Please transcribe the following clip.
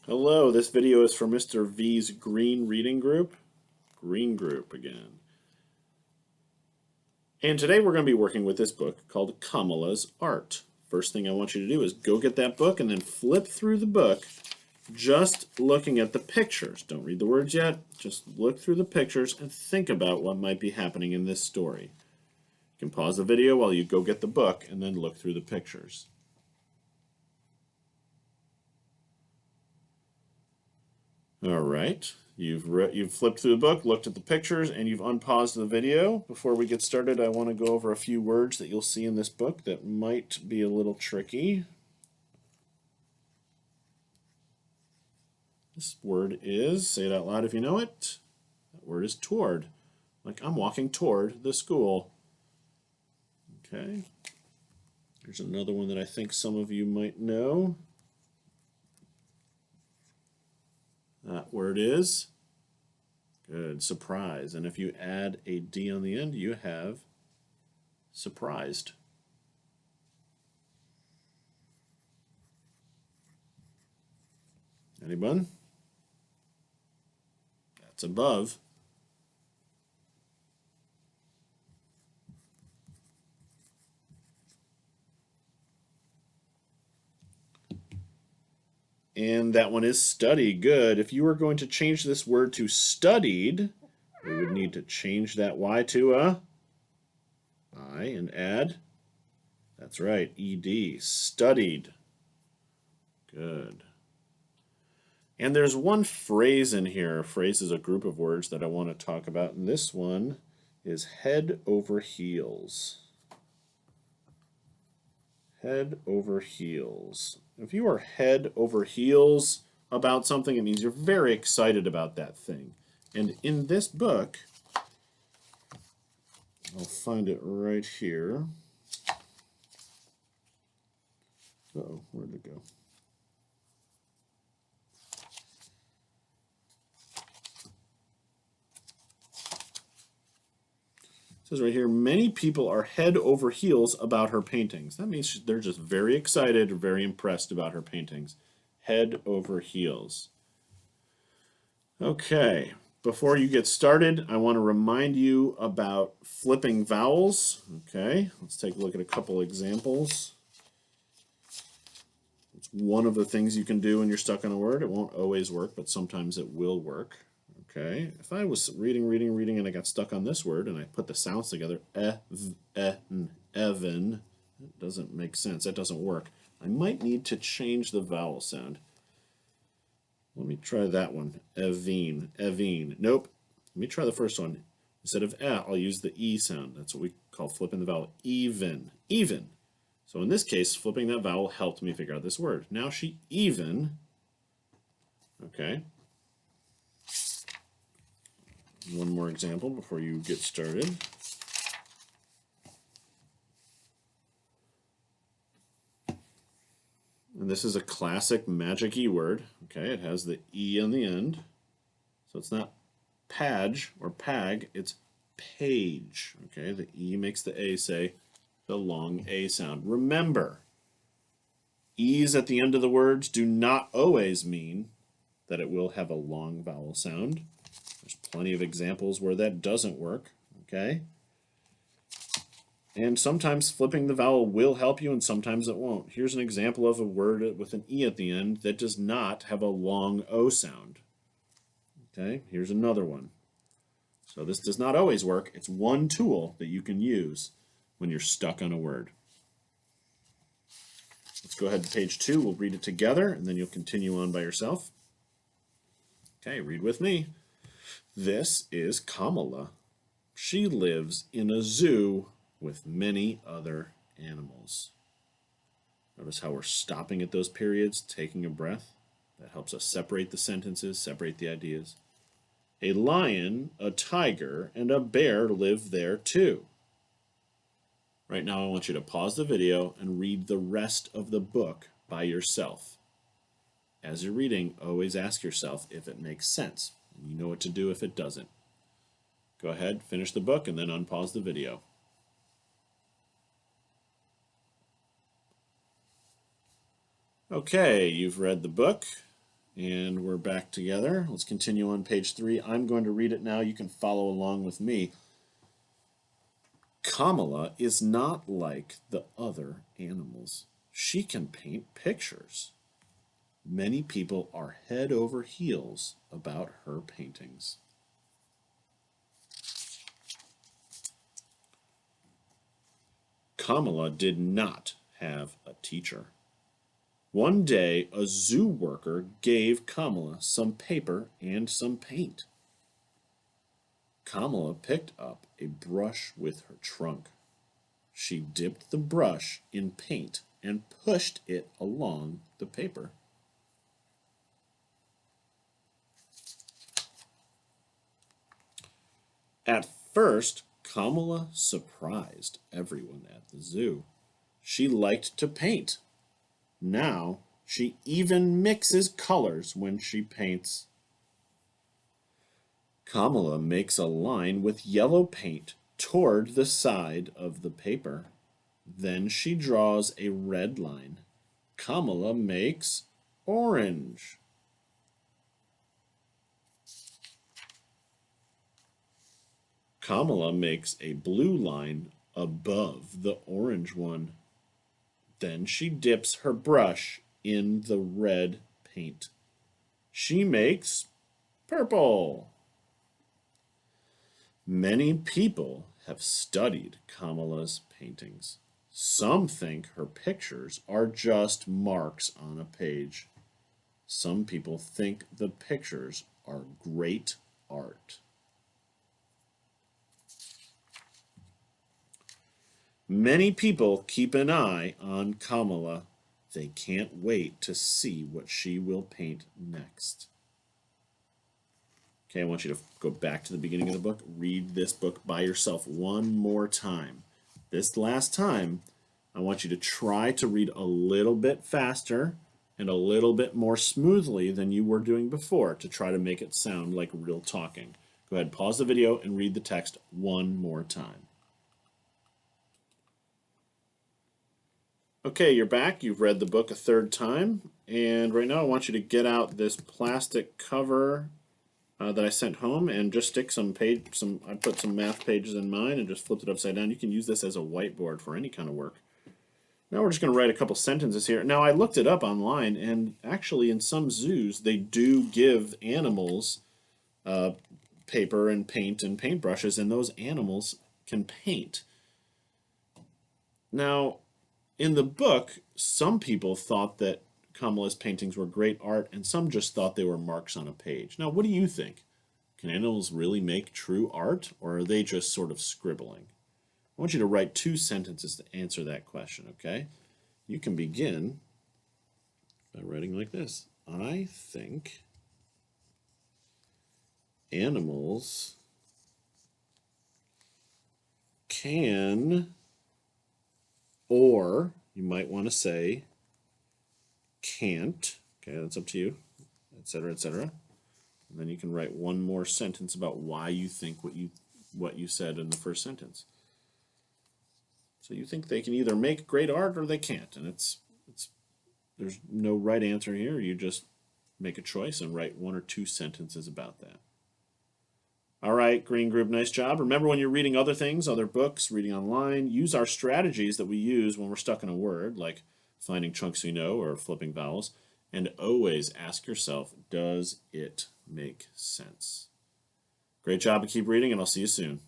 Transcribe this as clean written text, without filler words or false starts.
Hello, this video is for Mr. V's Green Reading Group. Green Group again. And today we're going to be working with this book called Kamala's Art. First thing I want you to do is go get that book and then flip through the book just looking at the pictures. Don't read the words yet, just look through the pictures and think about what might be happening in this story. You can pause the video while you go get the book and then look through the pictures. All right, you've flipped through the book, looked at the pictures, and you've unpaused the video. Before we get started, I want to go over a few words that you'll see in this book that might be a little tricky. This word is, say it out loud if you know it, that word is toward. Like I'm walking toward the school. Okay, there's another one that I think some of you might know. That word is, good, surprise. And if you add a D on the end, you have surprised. Anyone? That's above. And that one is study. Good. If you were going to change this word to studied, we would need to change that Y to a I and add, that's right, ED, studied. Good. And there's one phrase in here. A phrase is a group of words that I want to talk about, and this one is head over heels. Head over heels. If you are head over heels about something, it means you're very excited about that thing. And in this book, I'll find it right here. Uh-oh, where'd it go? It says right here, many people are head over heels about her paintings. That means they're just very excited, very impressed about her paintings. Head over heels. Okay, before you get started, I want to remind you about flipping vowels. Okay, let's take a look at a couple examples. It's one of the things you can do when you're stuck on a word. It won't always work, but sometimes it will work. Okay, if I was reading, and I got stuck on this word and I put the sounds together, evan, it doesn't make sense. That doesn't work. I might need to change the vowel sound. Let me try that one. Evine. Nope. Let me try the first one. Instead of I'll use the E sound. That's what we call flipping the vowel. Even. So in this case, flipping that vowel helped me figure out this word. Now she even. Okay. One more example before you get started. And this is a classic magic E word. Okay, it has the E on the end. So it's not page or pag, it's page. Okay, the E makes the A say the long A sound. Remember, E's at the end of the words do not always mean that it will have a long vowel sound. There's plenty of examples where that doesn't work. Okay. And sometimes flipping the vowel will help you and sometimes it won't. Here's an example of a word with an E at the end that does not have a long O sound. Okay, here's another one. So this does not always work. It's one tool that you can use when you're stuck on a word. Let's go ahead to page 2. We'll read it together and then you'll continue on by yourself. Okay, read with me. This is Kamala. She lives in a zoo with many other animals. Notice how we're stopping at those periods, taking a breath. That helps us separate the sentences, separate the ideas. A lion, a tiger, and a bear live there too. Right now I want you to pause the video and read the rest of the book by yourself. As you're reading, always ask yourself if it makes sense. And you know what to do if it doesn't. Go ahead, finish the book, and then unpause the video. Okay, you've read the book. And we're back together. Let's continue on page 3. I'm going to read it now. You can follow along with me. Kamala is not like the other animals. She can paint pictures. Many people are head over heels about her paintings. Kamala did not have a teacher. One day, a zoo worker gave Kamala some paper and some paint. Kamala picked up a brush with her trunk. She dipped the brush in paint and pushed it along the paper. At first, Kamala surprised everyone at the zoo. She liked to paint. Now, she even mixes colors when she paints. Kamala makes a line with yellow paint toward the side of the paper. Then she draws a red line. Kamala makes orange. Kamala makes a blue line above the orange one. Then she dips her brush in the red paint. She makes purple. Many people have studied Kamala's paintings. Some think her pictures are just marks on a page. Some people think the pictures are great art. Many people keep an eye on Kamala. They can't wait to see what she will paint next. Okay, I want you to go back to the beginning of the book. Read this book by yourself one more time. This last time, I want you to try to read a little bit faster and a little bit more smoothly than you were doing before to try to make it sound like real talking. Go ahead, pause the video and read the text one more time. Okay, you're back. You've read the book a third time. And right now I want you to get out this plastic cover that I sent home and just stick I put some math pages in mine and just flipped it upside down. You can use this as a whiteboard for any kind of work. Now we're just going to write a couple sentences here. Now I looked it up online, and actually in some zoos they do give animals paper and paint and paintbrushes, and those animals can paint. Now, in the book, some people thought that Kamala's paintings were great art, and some just thought they were marks on a page. Now, what do you think? Can animals really make true art, or are they just sort of scribbling? I want you to write 2 sentences to answer that question, okay? You can begin by writing like this. I think animals can, or you might want to say can't, okay, that's up to you, etc., etc. And then you can write one more sentence about why you think what you said in the first sentence. So you think they can either make great art or they can't, and there's no right answer here. You just make a choice and write 1 or 2 sentences about that. All right, Green Group, nice job. Remember, when you're reading other things, other books, reading online, use our strategies that we use when we're stuck in a word, like finding chunks we know or flipping vowels, and always ask yourself, does it make sense? Great job, and keep reading, and I'll see you soon.